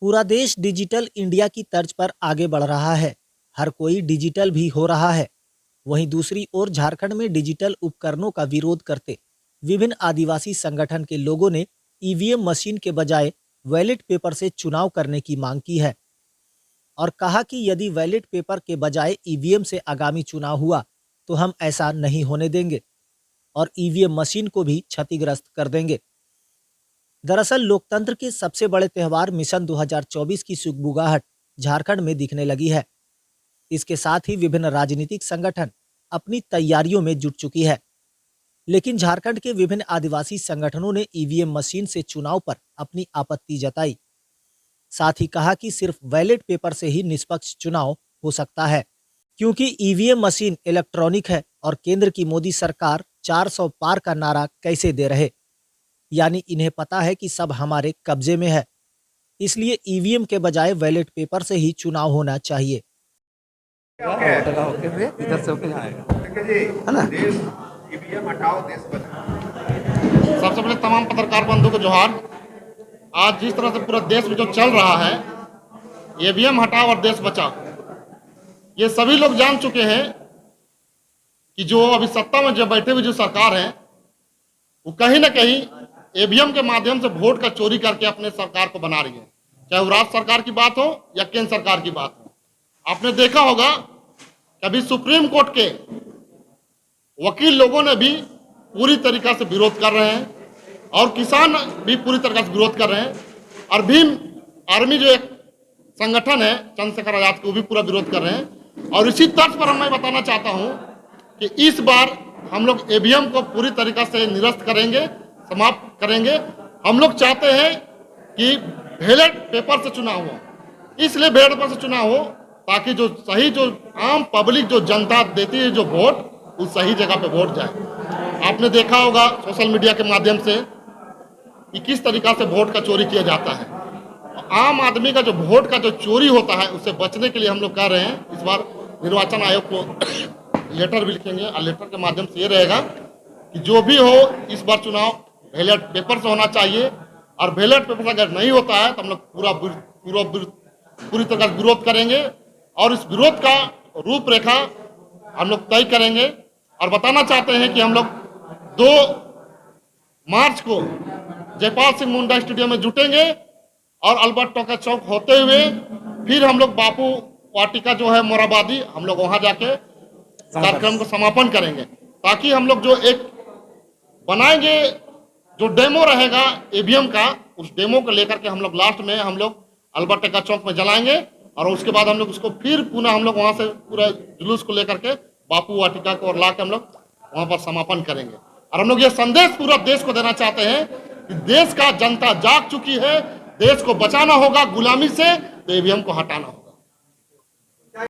पूरा देश digital India की तर्ज पर आगे बढ़ रहा है। हर कोई डिजिटल भी हो रहा है। वहीं दूसरी ओर झारखंड में डिजिटल उपकरणों का विरोध करते विभिन्न आदिवासी संगठन के लोगों ने ईवीएम मशीन के बजाय बैलेट पेपर से चुनाव करने की मांग की है और कहा कि यदि बैलेट पेपर के बजाय ईवीएम से आगामी चुनाव हुआ तो हम ऐसा नहीं होने देंगे और ईवीएम मशीन को भी क्षतिग्रस्त कर देंगे। दरअसल लोकतंत्र के सबसे बड़े त्योहार मिशन 2024 की सुगबुगाहट झारखंड में दिखने लगी है। इसके साथ ही विभिन्न राजनीतिक संगठन अपनी तैयारियों में जुट चुकी है, लेकिन झारखंड के विभिन्न आदिवासी संगठनों ने ईवीएम मशीन से चुनाव पर अपनी आपत्ति जताई। साथ ही कहा कि सिर्फ बैलेट पेपर से ही निष्पक्ष चुनाव हो सकता है, क्योंकि ईवीएम मशीन इलेक्ट्रॉनिक है और केंद्र की मोदी सरकार 400 पार का नारा कैसे दे रहे, यानी इन्हें पता है कि सब हमारे कब्जे में है, इसलिए ईवीएम के बजाय बैलेट पेपर से ही चुनाव होना चाहिए। इधर से होके जाएगा है ना। ईवीएम हटाओ, देश बचाओ। सबसे पहले तमाम पत्रकार बंधु को जोहार। आज जिस तरह से पूरा देश में जो चल रहा है, ईवीएम हटाओ और देश बचाओ, ये सभी लोग जान चुके हैं कि जो अभी सत्ता में जो बैठे हुए जो सरकार है वो कहीं ना कहीं ईवीएम के माध्यम से वोट का चोरी करके अपने सरकार को बना रही है, चाहे वो राज्य सरकार की बात हो या केंद्र सरकार की बात हो। आपने देखा होगा कि अभी सुप्रीम कोर्ट के वकील लोगों ने भी पूरी तरीका से विरोध कर रहे हैं और किसान भी पूरी तरीके से विरोध कर रहे हैं और भीम आर्मी जो एक संगठन है चंद्रशेखर आजाद को भी पूरा विरोध कर रहे हैं। और इसी तर्ज पर मैं बताना चाहता हूं कि इस बार हम लोग ईवीएम को पूरी तरीके से निरस्त करेंगे, समाप्त करेंगे। हम लोग चाहते हैं कि बैलेट पेपर से चुनाव हो, इसलिए बैलेट पेपर से चुनाव हो ताकि जो सही जो आम पब्लिक जो जनता देती है जो वोट, उस सही जगह पे वोट जाए। आपने देखा होगा सोशल मीडिया के माध्यम से कि किस तरीका से वोट का चोरी किया जाता है। आम आदमी का जो वोट का जो चोरी होता है उससे बचने के लिए हम लोग कह रहे हैं इस बार निर्वाचन आयोग को लेटर भी लिखेंगे और लेटर के माध्यम से ये रहेगा कि जो भी हो इस बार चुनाव बैलेट पेपर से होना चाहिए और बैलेट पेपर अगर नहीं होता है तो हम लोग पूरी तरह से विरोध करेंगे और इस विरोध का रूपरेखा हम लोग तय करेंगे। और बताना चाहते हैं कि हम लोग 2 मार्च को जयपाल सिंह मुंडा स्टेडियम में जुटेंगे और अल्बर्ट टोका चौक होते हुए फिर हम लोग बापू वाटिका जो है मोराबादी, हम लोग वहां जाके कार्यक्रम को समापन करेंगे ताकि हम लोग जो एक बनाएंगे जो डेमो रहेगा ईवीएम का, उस डेमो को लेकर के हम लोग लास्ट में हम लोग अल्बर्ट टोका चौक में जलाएंगे और उसके बाद हम लोग उसको फिर पुनः हम लोग वहां से पूरा जुलूस को लेकर के बापू वाटिका को और ला के हम लोग वहां पर समापन करेंगे। और हम लोग ये संदेश पूरा देश को देना चाहते हैं कि देश का जनता जाग चुकी है, देश को बचाना होगा गुलामी से, तो ईवीएम को हटाना होगा।